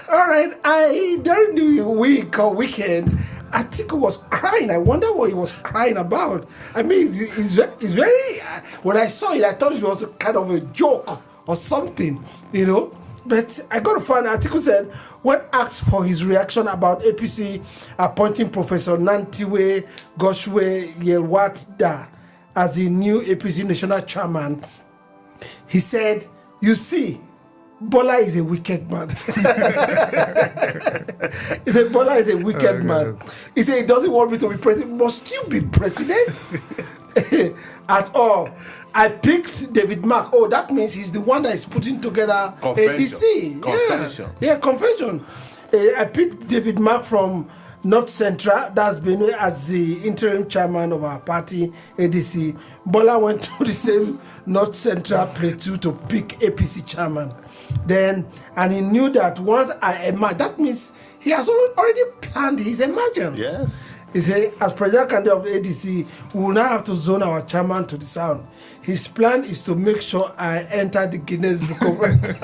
All right. During the week or weekend, Atiku was crying. I wonder what he was crying about. I mean, it's very. When I saw it, I thought it was kind of a joke or something, But I got to find Atiku said when asked for his reaction about APC appointing Professor Nantiwe Goshwe Yelwatda as the new APC national chairman, he said, "You see, Bola is a wicked man." He said, "Bola is a wicked man." He said, "He doesn't want me to be president." Must you be president? At all. I picked David Mark. Oh, that means he's the one that is putting together ADC. Confession. Yeah, confession. I picked David Mark from North Central, that's Benue, as the interim chairman of our party, ADC. Bola went to the same North Central Plateau to pick APC chairman. And he knew that once I emerge, that means he has already planned his emergence. Yes. He said, as president candidate of ADC, we will now have to zone our chairman to the south. His plan is to make sure I enter the Guinness Book of Records.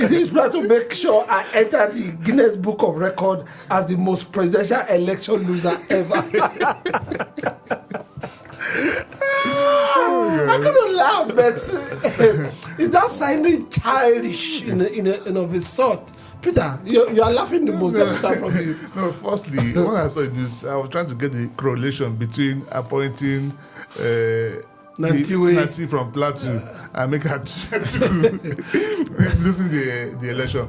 His plan to make sure I enter the Guinness Book of Records as the most presidential election loser ever. I couldn't laugh, but it's not sounding childish in of a sort. Peter, you are laughing the most. Let me start from you. No, firstly, when I saw this, I was trying to get the correlation between appointing Nanti from Plateau and make her losing the election.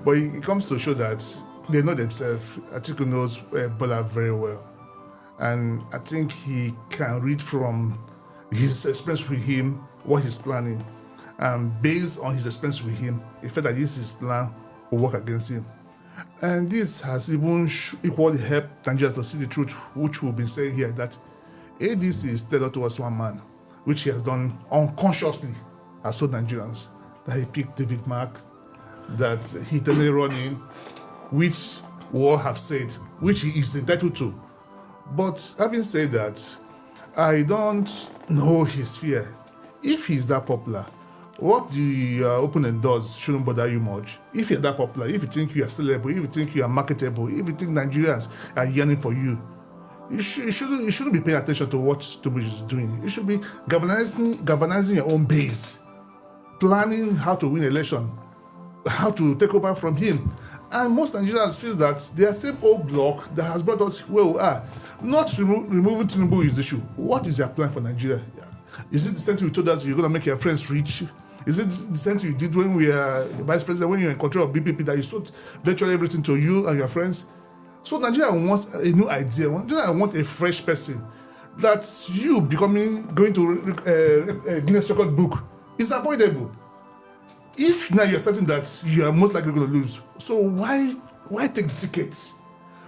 But it comes to show that they know themselves. Atiku knows Bola very well. And I think he can read from his experience with him what he's planning. And based on his experience with him, he felt that this is his plan will work against him. And this has even equally helped Nigerians to see the truth, which we've been saying here, that ADC is tethered towards one man, which he has done unconsciously, as told Nigerians, that he picked David Mark, that he totally running, which we all have said, which he is entitled to. But having said that, I don't know his fear. If he's that popular, what the opening does shouldn't bother you much. If you're that popular, if you think you are sellable, if you think you are marketable, if you think Nigerians are yearning for you, you shouldn't be paying attention to what Tinubu is doing. You should be galvanizing your own base, planning how to win election, how to take over from him. And most Nigerians feel that they are same old block that has brought us where we are. Not removing Tinubu is the issue. What is your plan for Nigeria? Is it the same thing you told us you're going to make your friends rich? Is it the same thing you did when we were vice president, when you were in control of BPP, that you sold virtually everything to you and your friends? So Nigeria wants a new idea. Nigeria wants a fresh person. That you going to Guinness Record book is avoidable. If now you're certain that you are most likely going to lose, so why take the tickets?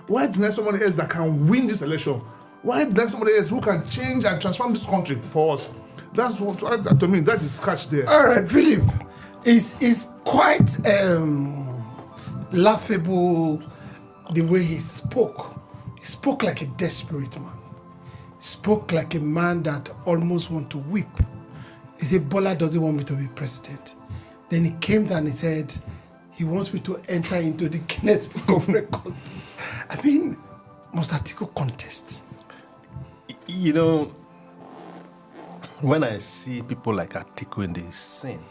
Why deny somebody else that can win this election? Why deny somebody else who can change and transform this country for us? That's what, to me, that is catch there. All right, Philip, it's quite laughable the way he spoke. He spoke like a desperate man. He spoke like a man that almost want to weep. He said, Bola doesn't want me to be president. Then he came down and he said, he wants me to enter into the Guinness Book of Records. I mean, must Atiku contest? You know, when I see people like Atiku in the scene,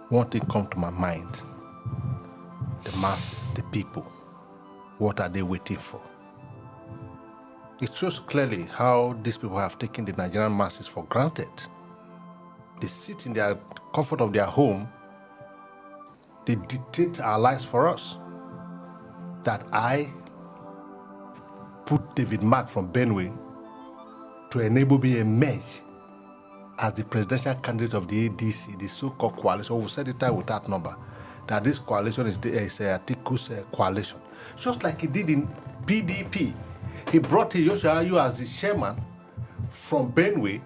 one thing comes to my mind: the masses, the people. What are they waiting for? It shows clearly how these people have taken the Nigerian masses for granted. They sit in their comfort of their home. They dictate our lives for us. That I put David Mark from Benue to enable me emerge as the presidential candidate of the ADC, the so-called coalition. We'll set it out with that number, that this coalition is Atiku's coalition. Just like he did in PDP. He brought Yoshua Ayu as the chairman from Benue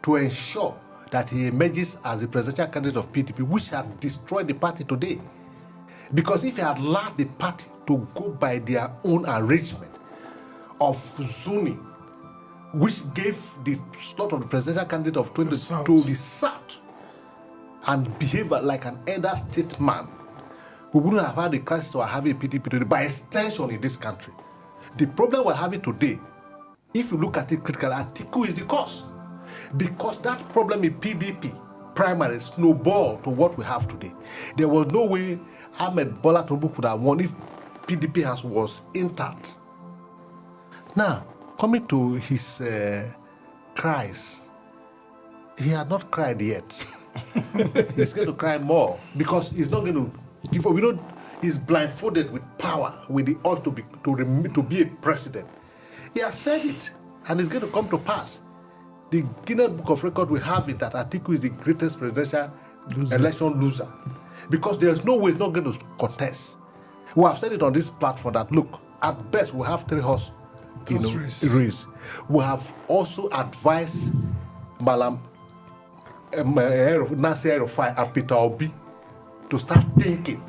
to ensure that he emerges as the presidential candidate of PDP, which had destroyed the party today. Because if he had allowed the party to go by their own arrangement of zoning, which gave the slot of the presidential candidate of 20 to the south, and behave like an elder statesman, we wouldn't have had the crisis we're having in PDP today, by extension in this country. The problem we're having today, if you look at it critically, Atiku is the cause. Because that problem in PDP primary snowballed to what we have today. There was no way Ahmed Bola Tinubu could have won if PDP was intact. Now, coming to his cries, he had not cried yet. He's going to cry more because he's not going to give up. He's blindfolded with power, with the urge to be a president. He has said it, and it's going to come to pass. The Guinness Book of Record will have it that Atiku is the greatest presidential election loser, because there's no way he's not going to contest. We have said it on this platform that, look, at best we have 3 horse race. We have also advised Malam Nasir El-Rufai and Peter Obi to start thinking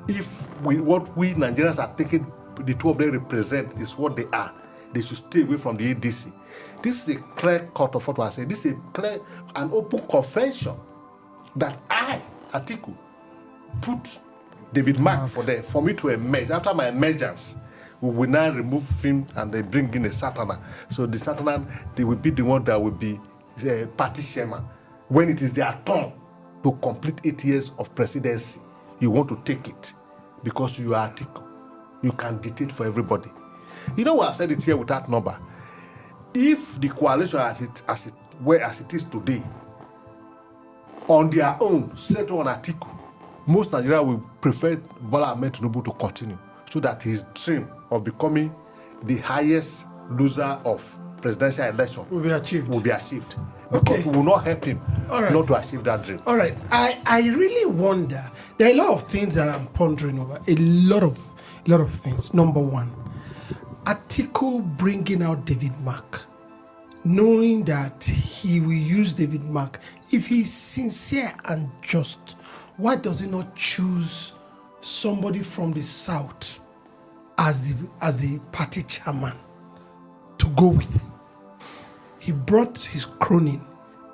if what we Nigerians are thinking the two of them represent is what they are, they should stay away from the ADC. This is a clear cut of what we are saying. This is a clear and open confession that I, Atiku, put David Mark for me to emerge. After my emergence, we will now remove him and they bring in a Satanan. So the Satanan, they will be the one that will be party chairman. When it is their turn to complete 8 years of presidency, you want to take it because you are Atiku. You can dictate for everybody. You know what, I've said it here with that number. If the coalition as it is today, on their own, set on Atiku, most Nigerians will prefer Bola Ahmed Tinubu to continue, so that his dream of becoming the highest loser of presidential election will be achieved. Because we will not help him not to achieve that dream. All right. I really wonder. There are a lot of things that I'm pondering over. A lot of things. Number one, Atiku bringing out David Mark, knowing that he will use David Mark. If he's sincere and just, why does he not choose somebody from the South as the party chairman to go with? He brought his crony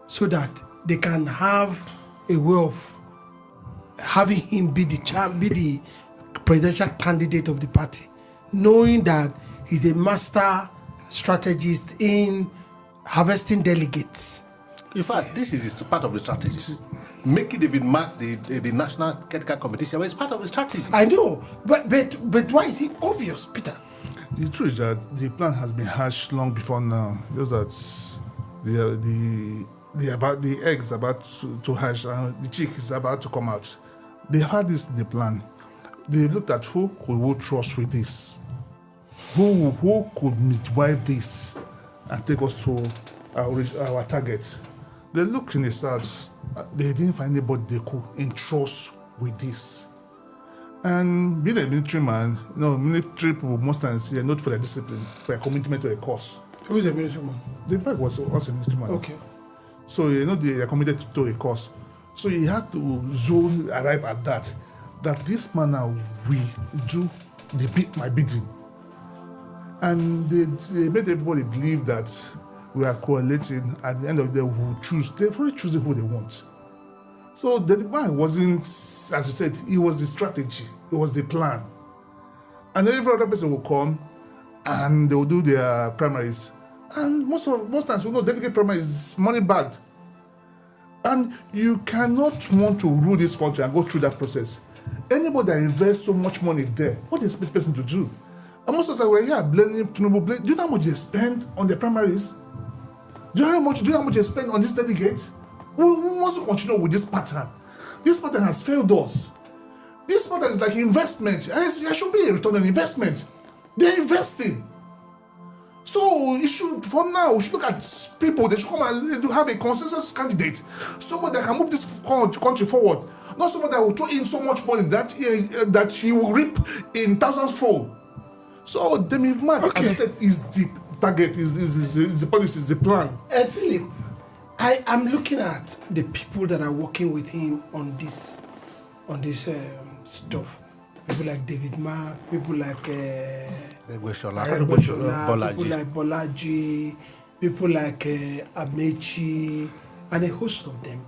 so that they can have a way of having him be the presidential candidate of the party, knowing that he's a master strategist in harvesting delegates. In fact, this is part of the strategy. Making David Mark the national technical competition is part of the strategy. I know, but why is it obvious, Peter? The truth is that the plan has been hatched long before now. Just that the eggs about to hatch and the chick is about to come out. They had this in the plan. They looked at who could we trust with this, who could midwife this and take us to our target. They looked in the south. They didn't find anybody they could entrust with this. And being a military man, military people most times they are not for their discipline, for their commitment to a cause. Who is a military man? The fact was also a military man. Okay. So they are committed to a cause. So he had to arrive at that this man now will do my bidding. And they made everybody believe that we are coaliting. At the end of the day, we will choose. They've already chosen who they want. So the man wasn't, as you said, it was the strategy, it was the plan. And then every other person will come and they will do their primaries. And most times, delegate primary is money bagged. And you cannot want to rule this country and go through that process. Anybody that invests so much money there, what do you expect the person to do? And most of us we're here blaming Tinubu. Do you know how much they spend on the primaries? Do you know how much they spend on these delegates? We want to continue with this pattern. This pattern has failed us. This pattern is like investment. There should be a return on investment. They're investing. So for now, we should look at people. They should come and have a consensus candidate. Someone that can move this country forward. Not someone that will throw in so much money that he will reap in thousands fold. So David Mark, as I said, is the target, is the policy, is the plan. Philip, I'm looking at the people that are working with him on this stuff. People like David Mark, people like Bolaji, people like Bolaji, people like Amechi, and a host of them.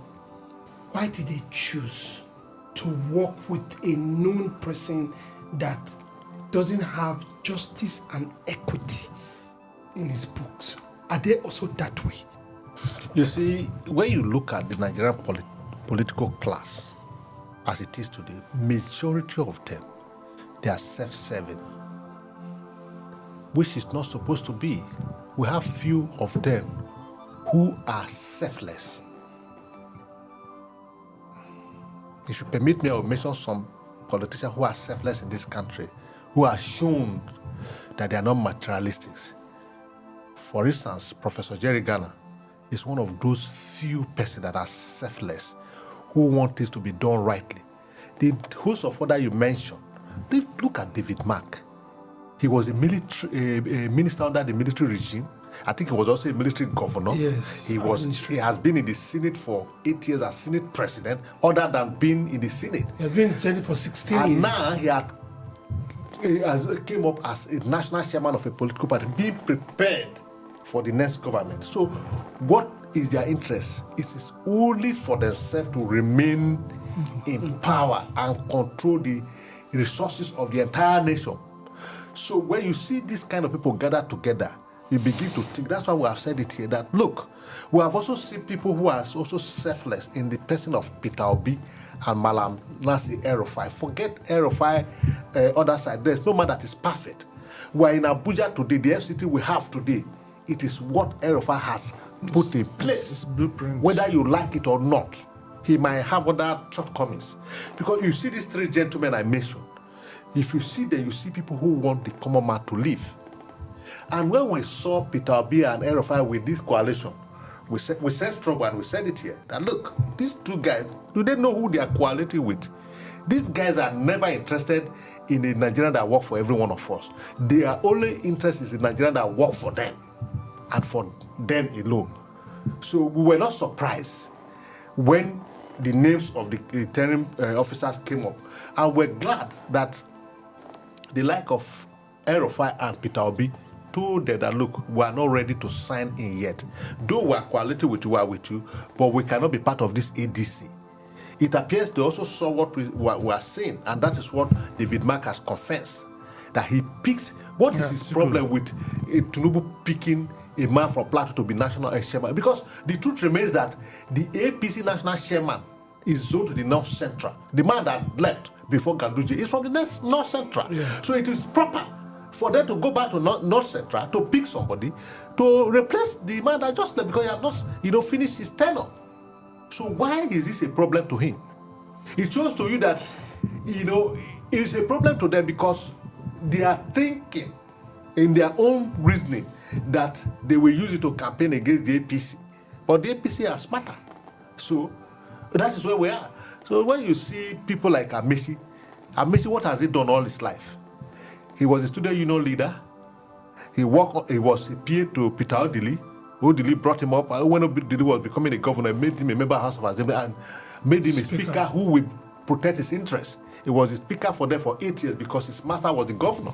why did they choose to work with a known person that doesn't have justice and equity in his books? Are they also that way? You see, when you look at the Nigerian political class as it is today, majority of them, they are self-serving, which is not supposed to be. We have few of them who are selfless. If you permit me, I will mention some politicians who are selfless in this country, who are shown that they are not materialistics. For instance, Professor Jerry Garner is one of those few persons that are selfless, who want this to be done rightly. The host of other you mentioned, look at David Mark. He was a minister under the military regime. I think he was also a military governor. Yes, He has been in the Senate for 8 years as Senate president, other than being in the Senate. He has been in the Senate for 16 And years. now he has came up as a national chairman of a political party, being prepared for the next government. So what is their interest? It is only for themselves to remain in power and control the resources of the entire nation. So when you see this kind of people gather together, you begin to think. That's why we have said it here, that look, we have also seen people who are also selfless in the person of Peter Obi and Malam Nasir El-Rufai. Forget El-Rufai, other side. There's no man that is perfect. We're in Abuja today. The FCT we have today, it is what El-Rufai has put in place. It's blueprint. Whether you like it or not, he might have other shortcomings. Because you see these three gentlemen I mentioned, if you see them, you see people who want the common man to live. And when we saw Peter Obi and El-Rufai with this coalition, we said trouble, and we said it here, that look, these two guys, do they know who they are coaliting with? These guys are never interested in a Nigerian that work for every one of us. Their only interest is in Nigerian that work for them and for them alone. So we were not surprised when the names of the interim officers came up, and we're glad that the like of El-Rufai and Peter Obi told them that, look, we are not ready to sign in yet. Though we are coaliting with you, we are with you, but we cannot be part of this ADC. It appears they also saw what we are saying, and that is what David Mark has confessed, that he picked. What is his problem with Tinubu picking a man from Plateau to be national chairman? Because the truth remains that the APC national chairman is zoned to the North Central. The man that left before Ganduje is from the North Central. Yeah. So it is proper for them to go back to North Central to pick somebody to replace the man that just left, because he had not, finished his tenure. So why is this a problem to him? It shows to you that, it is a problem to them because they are thinking in their own reasoning that they will use it to campaign against the APC. But the APC are smarter. So that is where we are. So when you see people like Amaechi, what has he done all his life? He was a student union leader. He was a PA to Peter Odili. Odili brought him up. When Odili was becoming a governor, made him a member of House of Assembly and made him a speaker who would protect his interests. He was a speaker for them for 8 years because his master was the governor.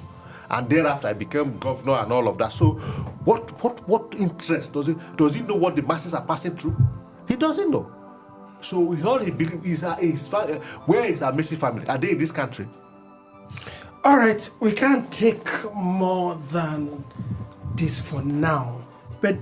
And thereafter, I became governor and all of that. So what interest does he know what the masses are passing through? He doesn't know. So all he believes is where is our Amaechi family? Are they in this country? All right, we can't take more than this for now. But